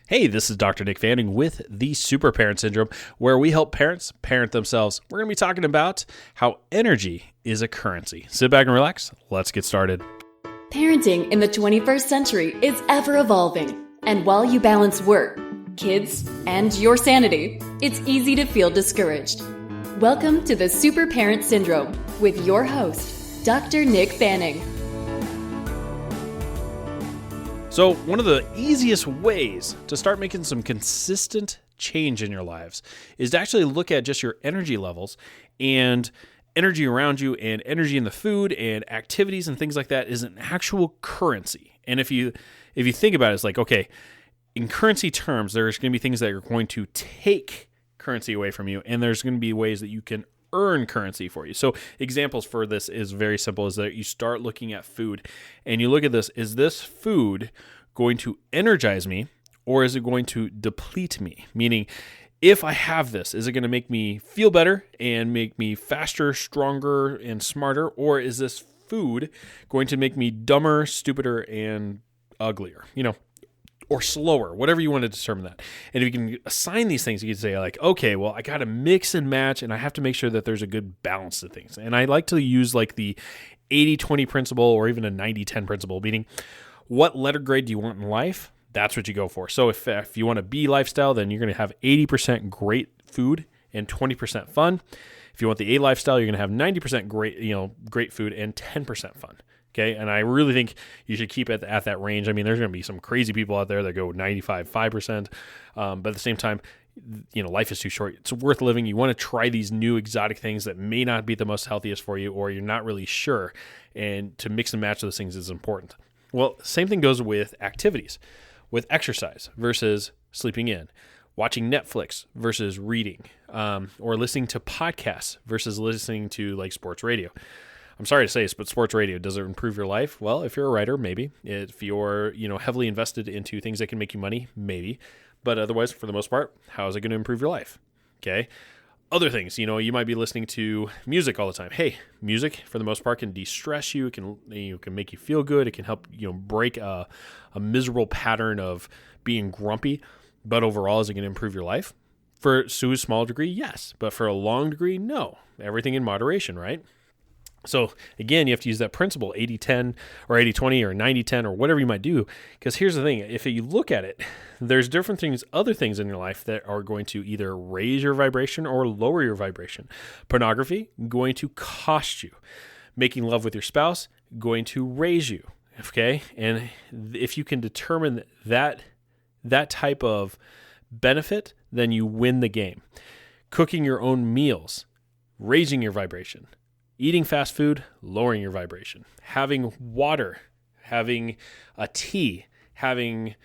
Hey, this is Dr. Nick Fanning with the Super Parent Syndrome, where we help parents parent themselves. We're going to be talking about how energy is a currency. Sit back and relax. Let's get started. Parenting in the 21st century is ever evolving. And while you balance work, kids, and your sanity, it's easy to feel discouraged. Welcome to the Super Parent Syndrome with your host, Dr. Nick Fanning. So one of the easiest ways to start making some consistent change in your lives is to actually look at just your energy levels and energy around you and energy in the food and activities and things like that is an actual currency. And if you think about it, it's like, okay, in currency terms, there's going to be things that are going to take currency away from you, and there's going to be ways that you can earn currency for you. So examples for this is very simple, is that you start looking at food and you look at this, is this food going to energize me or is it going to deplete me? Meaning, if I have this, is it going to make me feel better and make me faster, stronger, and smarter? Or is this food going to make me dumber, stupider, and uglier? Or slower, whatever you want to determine that. And if you can assign these things, you can say like, okay, well, I got to mix and match, and I have to make sure that there's a good balance to things. And I like to use like the 80-20 principle or even a 90-10 principle, meaning what letter grade do you want in life? That's what you go for. So if you want a B lifestyle, then you're going to have 80% great food and 20% fun. If you want the A lifestyle, you're going to have 90% great food and 10% fun. Okay, and I really think you should keep it at that range. I mean, there's going to be some crazy people out there that go 95.5%, but at the same time, life is too short. It's worth living. You want to try these new exotic things that may not be the most healthiest for you, or you're not really sure, and to mix and match those things is important. Well, same thing goes with activities, with exercise versus sleeping in, watching Netflix versus reading, or listening to podcasts versus listening to like sports radio. I'm sorry to say this, but sports radio, does it improve your life? Well, if you're a writer, maybe. If you're, heavily invested into things that can make you money, maybe. But otherwise, for the most part, how is it going to improve your life? Okay. Other things, you might be listening to music all the time. Hey, music, for the most part, can de-stress you. It can make you feel good. It can help, break a miserable pattern of being grumpy. But overall, is it going to improve your life? To a small degree, yes. But for a long degree, no. Everything in moderation, right? So again, you have to use that principle, 80-10 or 80-20 or 90-10 or whatever you might do, because here's the thing. If you look at it, there's different things, other things in your life that are going to either raise your vibration or lower your vibration. Pornography, going to cost you. Making love with your spouse, going to raise you, okay? And if you can determine that type of benefit, then you win the game. Cooking your own meals, raising your vibration. Eating fast food, lowering your vibration. Having water, having a tea, having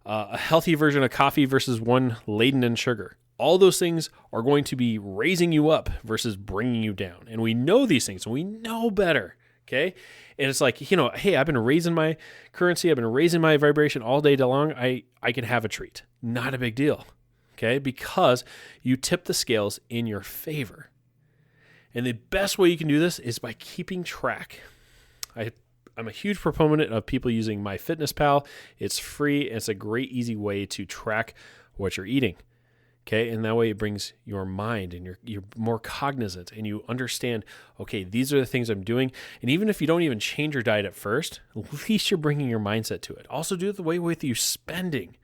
a healthy version of coffee versus one laden in sugar. All those things are going to be raising you up versus bringing you down. And we know these things, and we know better, okay? And it's like, hey, I've been raising my currency, I've been raising my vibration all day long. I can have a treat. Not a big deal, okay? Because you tip the scales in your favor. And the best way you can do this is by keeping track. I'm a huge proponent of people using MyFitnessPal. It's free. It's a great, easy way to track what you're eating. Okay, and that way it brings your mind and you're more cognizant and you understand, okay, these are the things I'm doing. And even if you don't even change your diet at first, at least you're bringing your mindset to it. Also do it the way with you spending.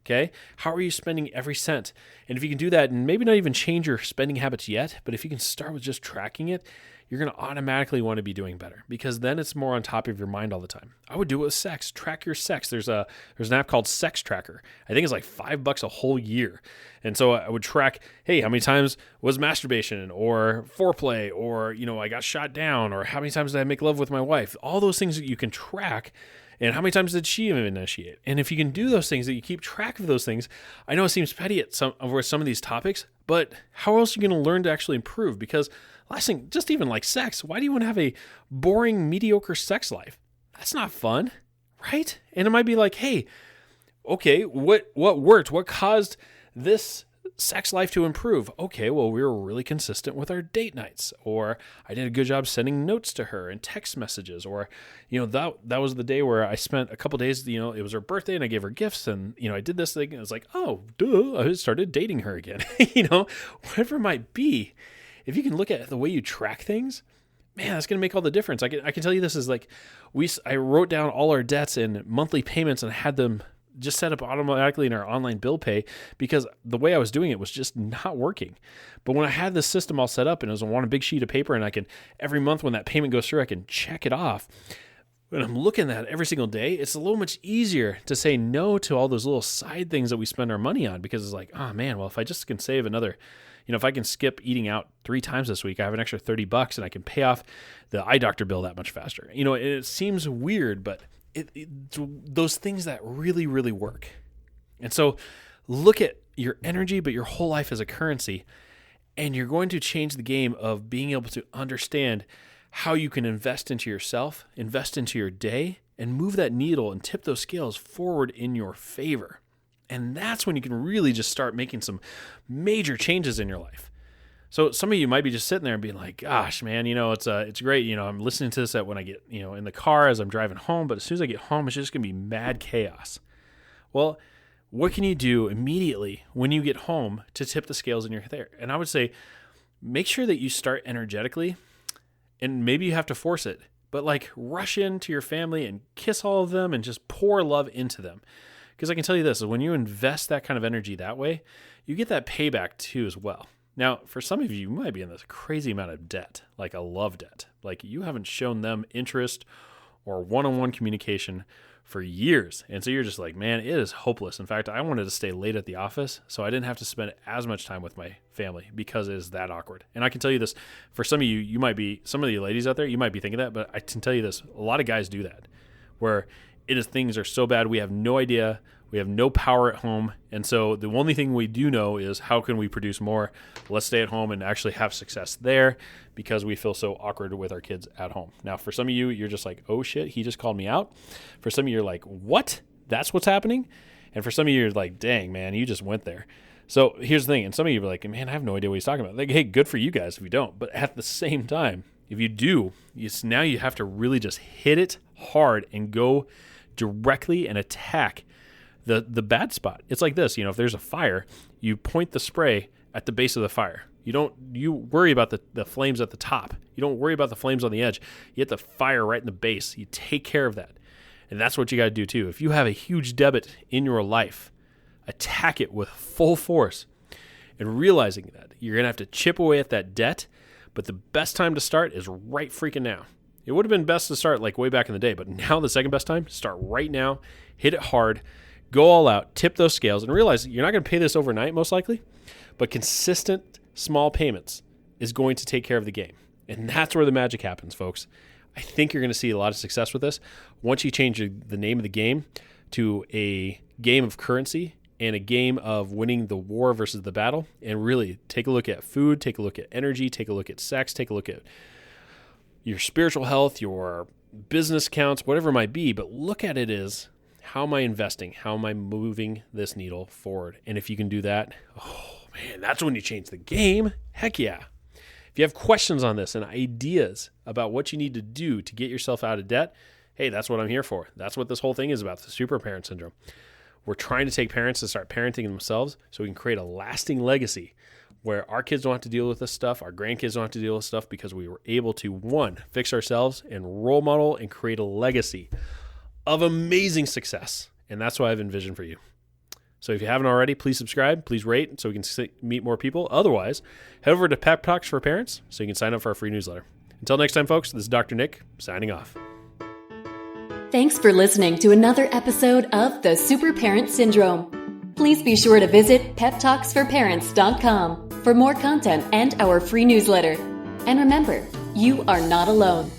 Okay, how are you spending every cent? And if you can do that and maybe not even change your spending habits yet, but if you can start with just tracking it, you're going to automatically want to be doing better because then it's more on top of your mind all the time. I would do it with sex. Track your sex. There's an app called Sex Tracker. I think it's like $5 a whole year. And so I would track, hey, how many times was masturbation or foreplay or, I got shot down or how many times did I make love with my wife? All those things that you can track. And how many times did she even initiate? And if you can do those things, that you keep track of those things, I know it seems petty at some of these topics, but how else are you going to learn to actually improve? Because last thing, just even like sex, why do you want to have a boring, mediocre sex life? That's not fun, right? And it might be like, hey, okay, what worked? What caused this sex life to improve. Okay, well, we were really consistent with our date nights, or I did a good job sending notes to her and text messages, or, that was the day where I spent a couple days, it was her birthday and I gave her gifts, and, I did this thing, and it was like, oh, duh, I started dating her again. Whatever it might be. If you can look at the way you track things, man, that's going to make all the difference. I can tell you this is like, I wrote down all our debts and monthly payments and I had them just set up automatically in our online bill pay, because the way I was doing it was just not working. But when I had this system all set up and it was on a big sheet of paper, and I can, every month when that payment goes through, I can check it off. When I'm looking at it every single day, it's a little much easier to say no to all those little side things that we spend our money on, because it's like, oh man, well, if I just can save another, if I can skip eating out 3 times this week, I have an extra $30 and I can pay off the eye doctor bill that much faster. It seems weird, but it's those things that really, really work. And so look at your energy, but your whole life as a currency, and you're going to change the game of being able to understand how you can invest into yourself, invest into your day, and move that needle and tip those scales forward in your favor. And that's when you can really just start making some major changes in your life. So some of you might be just sitting there and being like, gosh, man, it's great. I'm listening to this when I get, in the car as I'm driving home, but as soon as I get home, it's just going to be mad chaos. Well, what can you do immediately when you get home to tip the scales in your favor? And I would say, make sure that you start energetically, and maybe you have to force it, but like rush into your family and kiss all of them and just pour love into them. Because I can tell you this, is when you invest that kind of energy that way, you get that payback too as well. Now, for some of you might be in this crazy amount of debt, like a love debt. Like you haven't shown them interest or one-on-one communication for years. And so you're just like, man, it is hopeless. In fact, I wanted to stay late at the office so I didn't have to spend as much time with my family because it is that awkward. And I can tell you this, for some of you might be, some of you ladies out there, you might be thinking that, but I can tell you this, a lot of guys do that, where things are so bad, we have no idea. We have no power at home. And so the only thing we do know is how can we produce more? Let's stay at home and actually have success there because we feel so awkward with our kids at home. Now, for some of you, you're just like, oh shit, he just called me out. For some of you, you're like, what? That's what's happening? And for some of you, you're like, dang, man, you just went there. So here's the thing. And some of you are like, man, I have no idea what he's talking about. Like, hey, good for you guys if you don't. But at the same time, if you do, now you have to really just hit it hard and go directly and attack the bad spot. It's like this, if there's a fire, you point the spray at the base of the fire. You worry about the flames at the top. You don't worry about the flames on the edge. You hit the fire right in the base. You take care of that. And that's what you got to do too. If you have a huge debit in your life, attack it with full force and realizing that you're going to have to chip away at that debt, but the best time to start is right freaking now. It would have been best to start like way back in the day, but now the second best time, start right now, hit it hard, go all out, tip those scales, and realize you're not going to pay this overnight, most likely, but consistent small payments is going to take care of the game. And that's where the magic happens, folks. I think you're going to see a lot of success with this once you change the name of the game to a game of currency and a game of winning the war versus the battle, and really take a look at food, take a look at energy, take a look at sex, take a look at your spiritual health, your business accounts, whatever it might be, but look at it as, how am I investing? How am I moving this needle forward? And if you can do that, oh man, that's when you change the game. Heck yeah. If you have questions on this and ideas about what you need to do to get yourself out of debt, hey, that's what I'm here for. That's what this whole thing is about, the super parent syndrome. We're trying to take parents to start parenting themselves so we can create a lasting legacy where our kids don't have to deal with this stuff, our grandkids don't have to deal with stuff, because we were able to, one, fix ourselves and role model and create a legacy of amazing success. And that's what I've envisioned for you. So if you haven't already, please subscribe, please rate so we can meet more people. Otherwise, head over to Pep Talks for Parents so you can sign up for our free newsletter. Until next time, folks, this is Dr. Nick signing off. Thanks for listening to another episode of The Super Parent Syndrome. Please be sure to visit peptalksforparents.com for more content and our free newsletter. And remember, you are not alone.